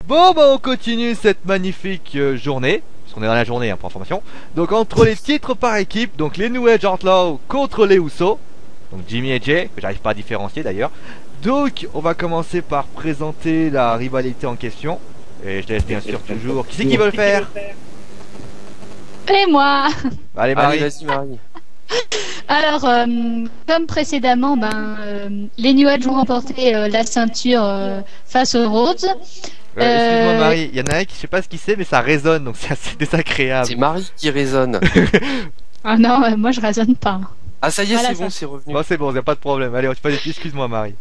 Bon, bah on continue cette magnifique journée, parce qu'on est dans la journée pour information. Donc entre les titres par équipe, donc les New Age Outlaws contre les Usos, donc Jimmy et Jay, que j'arrive pas à différencier d'ailleurs. Donc on va commencer par présenter la rivalité en question. Et je te laisse bien sûr toujours. Qui c'est qui veut le faire? Et moi. Allez Marie. Allez, vas-y Marie. Alors, comme précédemment, les New Age ont remporté la ceinture face aux Rhodes. Excuse-moi Marie, il y en a un qui je sais pas ce qu'il sait mais ça résonne donc c'est assez désagréable. C'est Marie qui résonne. Ah non, moi je raisonne pas. Ah ça y est, Voilà, c'est ça. bon, c'est revenu. Bon c'est bon, y a pas de problème. Allez, excuse-moi Marie.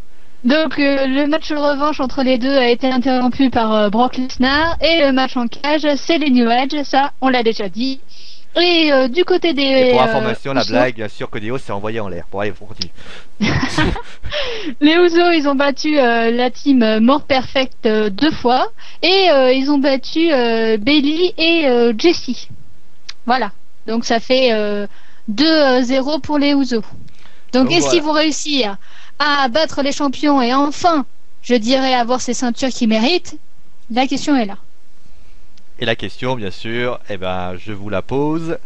Donc le match de revanche entre les deux a été interrompu par Brock Lesnar et le match en cage, c'est les New Age, ça on l'a déjà dit. Et du côté des... Et pour information, la Usos, blague, bien sûr que Dio s'est envoyé en l'air. Bon, allez, on continue. les Usos, ils ont battu la team More Perfect 2 fois. Et ils ont battu Bayley et Jessie. Voilà. Donc ça fait 2-0 pour les Usos. Donc est-ce qu'ils vont réussir à battre les champions et enfin, je dirais, avoir ces ceintures qu'ils méritent? La question est là. Et la question, bien sûr, je vous la pose.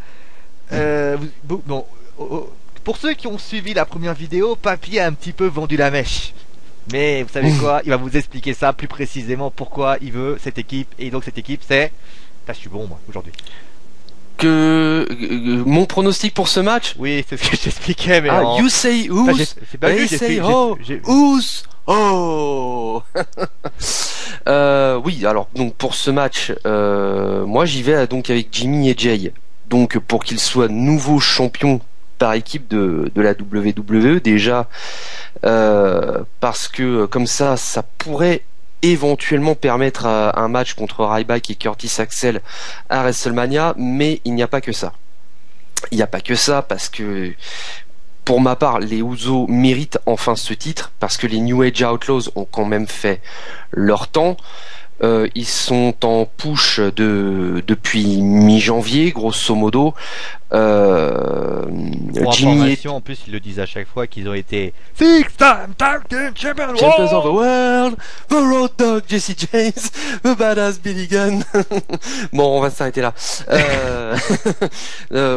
Pour ceux qui ont suivi la première vidéo, Papy a un petit peu vendu la mèche. Mais vous savez quoi? Il va vous expliquer ça plus précisément pourquoi il veut cette équipe. Et donc cette équipe, c'est... je suis bon, moi, aujourd'hui. Mon pronostic pour ce match? Oui, c'est ce que j'expliquais, mais... You say who's, they say who's. Oh. Oui, alors donc pour ce match, moi j'y vais donc avec Jimmy et Jay. Donc pour qu'ils soient nouveaux champions par équipe de la WWE déjà, parce que comme ça pourrait éventuellement permettre un match contre Ryback et Curtis Axel à WrestleMania, mais il n'y a pas que ça. Il n'y a pas que ça parce que pour ma part, les Usos méritent enfin ce titre parce que les New Age Outlaws ont quand même fait leur temps. Ils sont en push depuis mi-janvier, grosso modo. Pour information, en plus, ils le disent à chaque fois qu'ils ont été Six-time tag team champions of the world, the Road Dogg Jesse James, the Badass Billy Gunn. Bon, on va s'arrêter là.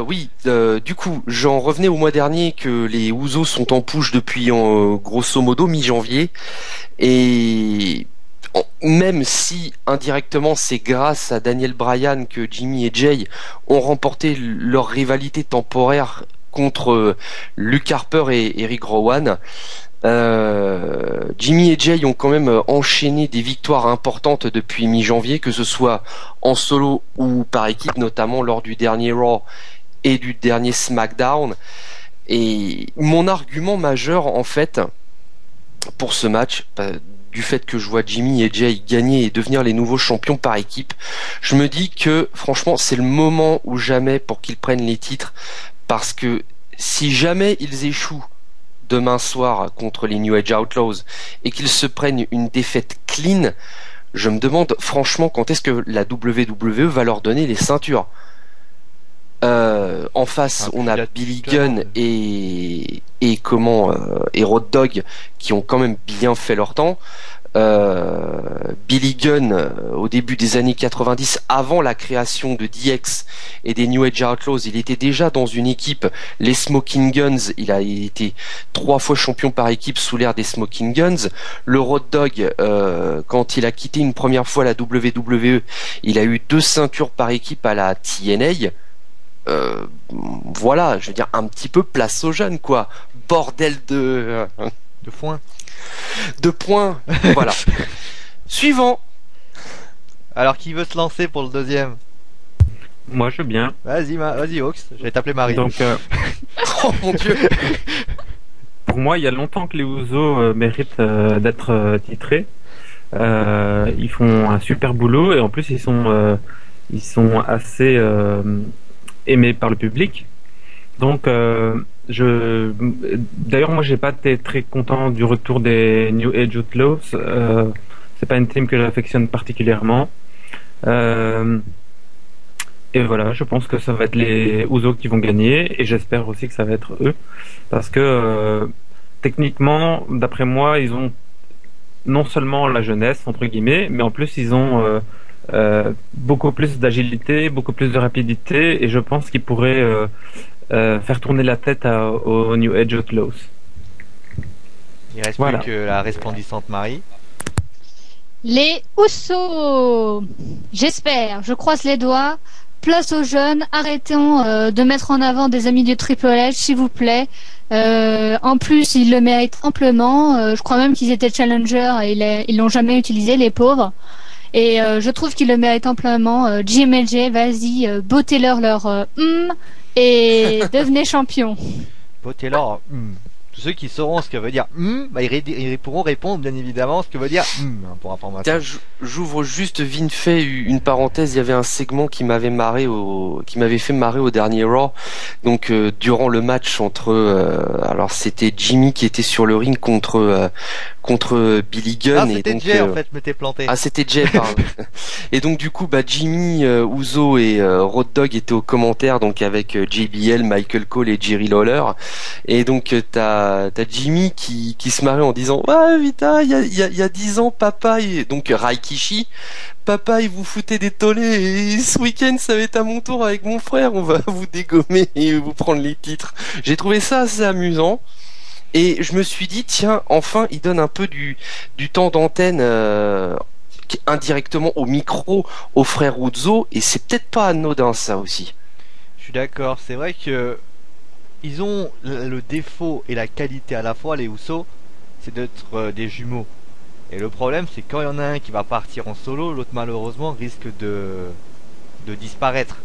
Oui, du coup, j'en revenais au mois dernier que les Usos sont en push depuis grosso modo mi-janvier et même si indirectement c'est grâce à Daniel Bryan que Jimmy et Jay ont remporté leur rivalité temporaire contre Luke Harper et Eric Rowan, Jimmy et Jay ont quand même enchaîné des victoires importantes depuis mi-janvier, que ce soit en solo ou par équipe, notamment lors du dernier Raw et du dernier SmackDown. Et mon argument majeur en fait pour ce match, du fait que je vois Jimmy et Jay gagner et devenir les nouveaux champions par équipe, je me dis que franchement c'est le moment ou jamais pour qu'ils prennent les titres, parce que si jamais ils échouent demain soir contre les New Age Outlaws et qu'ils se prennent une défaite clean, je me demande franchement quand est-ce que la WWE va leur donner les ceintures. En face, on a Billy Gunn et Road Dogg qui ont quand même bien fait leur temps. Billy Gunn, au début des années 90, avant la création de DX et des New Age Outlaws, il était déjà dans une équipe, les Smoking Guns. Il a été 3 fois champion par équipe sous l'ère des Smoking Guns. Le Road Dogg, quand il a quitté une première fois la WWE, il a eu 2 ceintures par équipe à la TNA. Voilà, je veux dire, un petit peu place aux jeunes, quoi. Bordel de foin. De points. Voilà. Suivant. Alors, qui veut se lancer pour le deuxième? Moi, je veux bien. Vas-y, Ox. Je vais t'appeler Marie. Donc, oh mon Dieu. Pour moi, il y a longtemps que les Usos méritent d'être titrés. Ils font un super boulot et en plus, ils sont assez aimés par le public. Donc, d'ailleurs, moi, j'ai pas été très content du retour des New Age Outlaws. C'est pas une team que j'affectionne particulièrement. Et voilà, je pense que ça va être les Usos qui vont gagner, et j'espère aussi que ça va être eux, parce que techniquement, d'après moi, ils ont non seulement la jeunesse entre guillemets, mais en plus ils ont beaucoup plus d'agilité, beaucoup plus de rapidité, et je pense qu'ils pourraient faire tourner la tête aux New Age Outlaws. Il reste Voilà. plus que la resplendissante Marie. Les Usos. J'espère, je croise les doigts. Place aux jeunes, arrêtons de mettre en avant des amis du Triple H, s'il vous plaît. En plus, ils le méritent amplement. Je crois même qu'ils étaient challengers et ils l'ont jamais utilisé, les pauvres. Et je trouve qu'ils le méritent amplement. Jim et Jay, vas-y, bottez-leur et devenez champions. Votez-leur. Tous ceux qui sauront ce que veut dire bah, ils pourront répondre bien évidemment ce que veut dire pour information. Tiens, j'ouvre juste vite fait une parenthèse. Il y avait un segment qui m'avait fait marrer au dernier Raw. Donc durant le match entre, alors c'était Jimmy qui était sur le ring contre Billy Gunn. Ah, et c'était donc, Jay en fait, je m'étais planté. Ah, c'était Jay, pardon. Et donc du coup, Jimmy, Uso et Road Dogg étaient aux commentaires, donc avec JBL, Michael Cole et Jerry Lawler. Et donc t'as Jimmy qui se marrait en disant ouais putain, il y a 10 ans papa, donc Raikishi, papa il vous foutait des tollés et ce week-end ça va être à mon tour avec mon frère, on va vous dégommer et vous prendre les titres. J'ai trouvé ça assez amusant. Et je me suis dit, tiens, enfin, il donne un peu du temps d'antenne indirectement au micro aux frères Uzo, et c'est peut-être pas anodin ça aussi. Je suis d'accord, c'est vrai que ils ont le défaut et la qualité à la fois, les Usos, c'est d'être des jumeaux. Et le problème, c'est quand il y en a un qui va partir en solo, l'autre malheureusement risque de disparaître.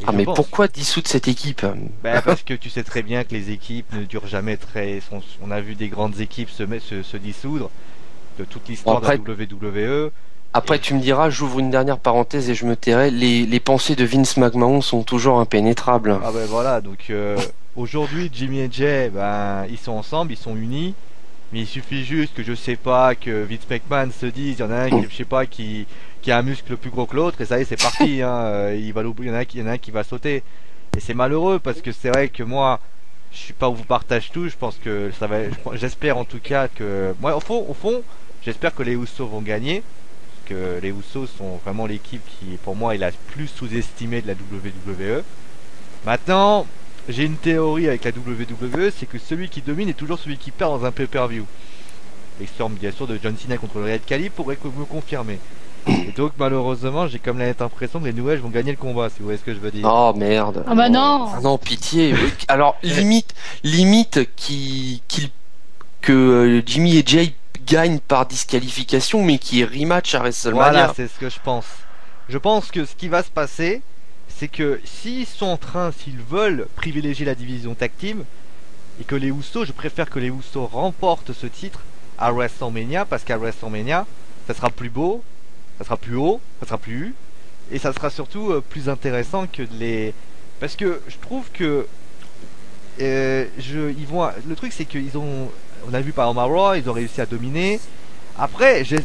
Et Ah je mais pense- pourquoi dissoudre cette équipe? Parce que tu sais très bien que les équipes ne durent jamais très. On a vu des grandes équipes se dissoudre de toute l'histoire Après- de la WWE. Après Et- tu me diras, j'ouvre une dernière parenthèse et je me tairai, les pensées de Vince McMahon sont toujours impénétrables. Ah ben voilà, donc aujourd'hui Jimmy et Jay, ils sont ensemble, ils sont unis, mais il suffit juste que je sais pas que Vince McMahon se dise, il y en a un qui, je sais pas, qui a un muscle plus gros que l'autre et ça y est c'est parti, il va l'oublier, il y en a un qui va sauter. Et c'est malheureux parce que c'est vrai que moi, je suis pas où vous partage tout, je pense que ça va, j'espère en tout cas que, moi au fond, j'espère que les Usos vont gagner. Que les Usos sont vraiment l'équipe qui, pour moi, est la plus sous-estimée de la WWE. Maintenant, j'ai une théorie avec la WWE, c'est que celui qui domine est toujours celui qui perd dans un pay-per-view. L'exemple bien sûr de John Cena contre le Red Cali pourrait me confirmer. Et donc malheureusement, j'ai comme la nette impression que les New Age vont gagner le combat, si vous voyez ce que je veux dire. Oh merde. Ah bah non. Ah non, pitié. Alors limite que Jimmy et Jay gagnent par disqualification, mais qui est rematch à WrestleMania. Voilà, c'est ce que je pense. Je pense que ce qui va se passer, c'est que s'ils veulent privilégier la division tag team, et que les Usos, je préfère que les Usos remportent ce titre à WrestleMania, parce qu'à WrestleMania, ça sera plus beau, ça sera plus haut, ça sera plus eu, et ça sera surtout plus intéressant que les... Parce que je trouve que... le truc c'est qu'ils ont... On a vu par exemple à Raw, ils ont réussi à dominer. Après, je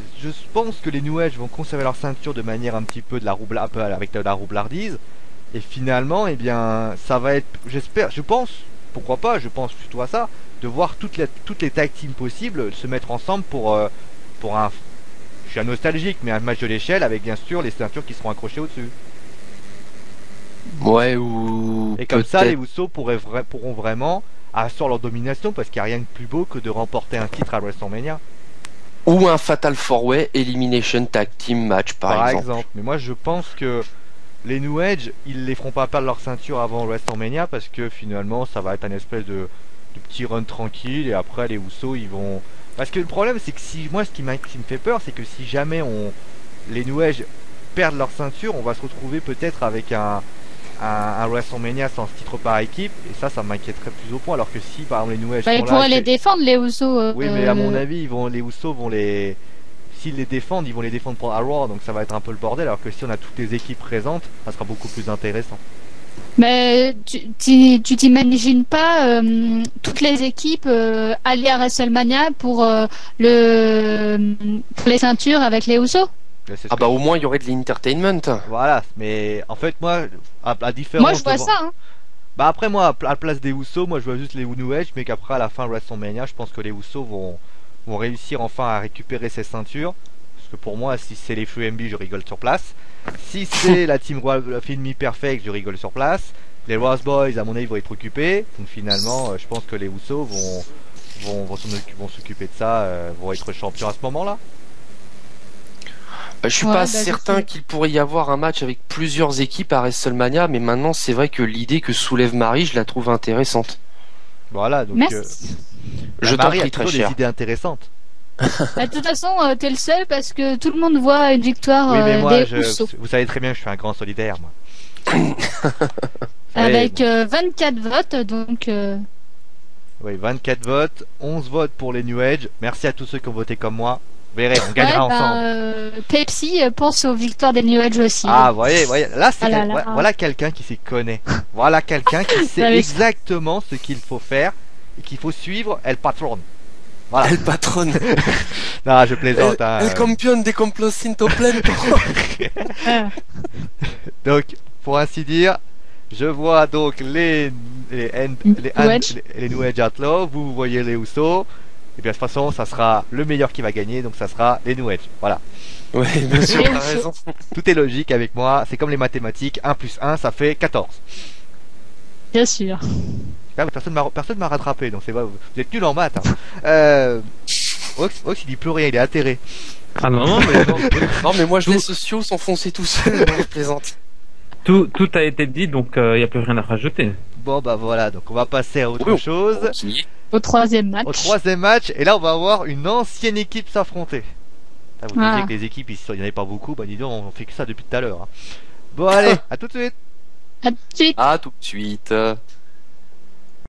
pense que les New Age vont conserver leur ceinture de manière un petit peu avec de la roublardise. Et finalement, eh bien, ça va être, j'espère, je pense, pourquoi pas, je pense plutôt à ça, de voir toutes les tag teams possibles se mettre ensemble pour un, je suis un nostalgique, mais un match de l'échelle avec bien sûr les ceintures qui seront accrochées au-dessus. Ouais, ou Et comme ça, peut-être- les Usos pourront vraiment assurer leur domination parce qu'il n'y a rien de plus beau que de remporter un titre à WrestleMania. ou un Fatal 4-Way Elimination Tag Team Match par exemple. Mais moi je pense que les New Age, ils les feront pas perdre leur ceinture avant WrestleMania parce que finalement ça va être un espèce de petit run tranquille et après les Usos ils vont... Parce que le problème c'est que si moi ce qui me fait peur c'est que si jamais les New Age perdent leur ceinture, on va se retrouver peut-être avec un WrestleMania sans titre par équipe et ça m'inquiéterait plus au point alors que si par exemple les New Age Bah, sont ils là, pourraient les défendre, les Usos. oui mais à mon avis les Usos vont les... S'ils les défendent, ils vont les défendre pour à Raw, donc ça va être un peu le bordel. Alors que si on a toutes les équipes présentes, ça sera beaucoup plus intéressant. Mais tu t'imagines pas toutes les équipes aller à WrestleMania pour les ceintures avec les Usos? Mais c'est ce Ah que bah au moins il y aurait de l'entertainment. Voilà, mais en fait moi, à différence Moi, je vois ça. Hein. Bah après moi, à la place des Usos, moi je vois juste les New Age, mais qu'après à la fin de WrestleMania, je pense que les Usos vont réussir enfin à récupérer ces ceintures. Parce que pour moi, si c'est les FUMB, je rigole sur place. Si c'est la team Filmy Perfect, je rigole sur place. Les Rose Boys, à mon avis, vont être occupés. Donc finalement, je pense que les Usos vont s'occuper de ça, vont être champions à ce moment-là. Je suis pas certain qu'il pourrait y avoir un match avec plusieurs équipes à WrestleMania, mais maintenant c'est vrai que l'idée que soulève Marie, je la trouve intéressante. Voilà, donc Merci. Je t'en Marie a prie, très toujours cher. des idées intéressantes. Bah, de toute façon, t'es le seul parce que tout le monde voit une victoire Oui, mais moi, des Usos. vous savez très bien que je suis un grand solidaire, moi. Avec 24 votes, donc... Oui, 24 votes, 11 votes pour les New Age. Merci à tous ceux qui ont voté comme moi. Vous verrez, on gagnera ensemble. Pepsi pense aux victoires des New Age aussi. Ah, voyez, là, c'est Ah là là. voilà quelqu'un qui s'y connaît. Voilà quelqu'un qui sait Ah oui. exactement ce qu'il faut faire et qu'il faut suivre El Patron. Voilà. Elle patronne. Non, je plaisante. hein. Elle campione des complacento pleno. Ah. Donc, pour ainsi dire, je vois donc les New Age Outlaws, vous voyez les Usos, et bien de toute façon, ça sera le meilleur qui va gagner, donc ça sera les New Age. Voilà. Oui, bien sûr, Et t'as Usos. raison. Tout est logique avec moi, c'est comme les mathématiques, 1 plus 1, ça fait 14. Bien sûr. Là, personne m'a rattrapé, donc c'est vrai, vous êtes nuls en maths. Hein. Ox, il dit plus rien, il est atterré. Ah non, mais Non, mais moi je les sociaux s'enfoncer tout seul, non, je plaisante. tout a été dit, donc il n'y a plus rien à rajouter. Bon, bah voilà, donc on va passer à autre Oui, chose. Au troisième match. Au troisième match, et là on va avoir une ancienne équipe s'affronter. Ah, vous disiez Ah. que les équipes, il n'y en avait pas beaucoup, bah dis donc, on fait que ça depuis tout à l'heure. Hein. Bon allez, à tout de suite. À tout de suite. À tout de suite.